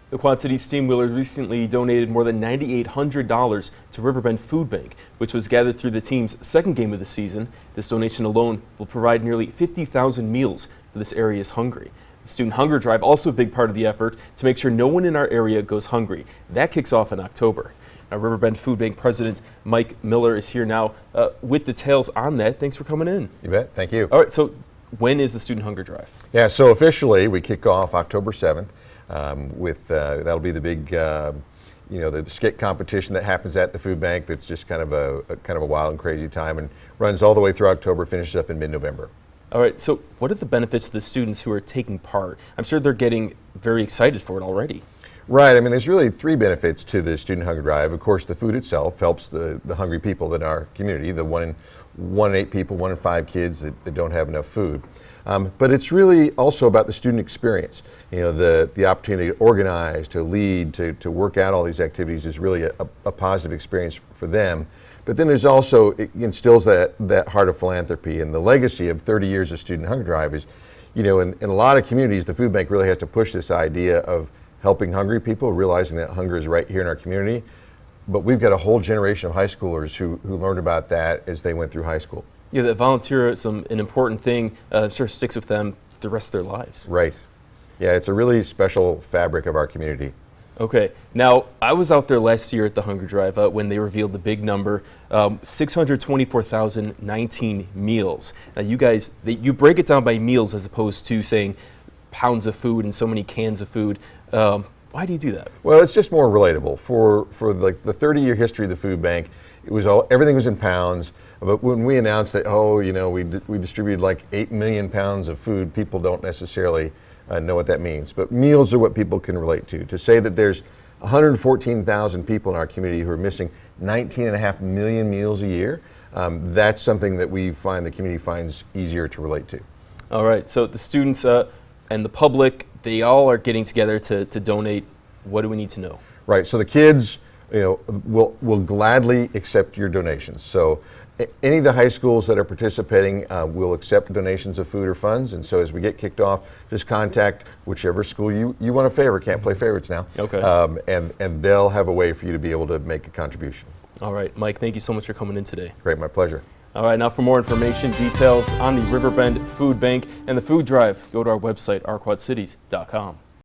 The Quad Cities Steamwheelers recently donated more than $9,800 to Riverbend Food Bank, which was gathered through the team's second game of the season. This donation alone will provide nearly 50,000 meals for this area's hungry. The Student Hunger Drive also a big part of the effort to make sure no one in our area goes hungry. That kicks off in October. Now, Riverbend Food Bank President Mike Miller is here now with details on that. Thanks for coming in. You bet. Thank you. All right, so when is the Student Hunger Drive? Yeah, so officially we kick off October 7th with that'll be the big the skit competition that happens at the food bank. That's just kind of a wild and crazy time and runs all the way through October, finishes up in mid-November. All right, so what are the benefits to the students who are taking part? I'm sure they're getting very excited for it already. Right. I mean, there's really three benefits to the Student Hunger Drive. Of course, the food itself helps the hungry people in our community, the one in 8 people, 1 in 5 kids that don't have enough food. But it's really also about the student experience. You know, the opportunity to organize, to lead, to work out all these activities is really a positive experience for them. But then there's also, it instills that heart of philanthropy, and the legacy of 30 years of Student Hunger Drive is, you know, in a lot of communities, the food bank really has to push this idea of helping hungry people, realizing that hunger is right here in our community. But we've got a whole generation of high schoolers who learned about that as they went through high school. Yeah, that volunteerism, an important thing, I'm sure sticks with them the rest of their lives. Right. Yeah, it's a really special fabric of our community. Okay. Now, I was out there last year at the Hunger Drive when they revealed the big number, 624,019 meals. Now, you guys, you break it down by meals as opposed to saying pounds of food and so many cans of food. Why do you do that? Well, it's just more relatable. For like the 30-year history of the food bank, it was everything was in pounds. But when we announced that, we distributed like 8 million pounds of food, people don't necessarily know what that means. But meals are what people can relate to. To say that there's 114,000 people in our community who are missing 19.5 million meals a year, that's something that we find the community finds easier to relate to. All right. So the students and the public, they all are getting together to donate. What do we need to know? Right. So the kids, will gladly accept your donations. So any of the high schools that are participating will accept donations of food or funds. And so as we get kicked off, just contact whichever school you want to favor. Can't play favorites now. Okay. And they'll have a way for you to be able to make a contribution. All right, Mike, thank you so much for coming in today. Great, my pleasure. All right, now for more information, details on the Riverbend Food Bank and the food drive, go to our website, ourquadcities.com.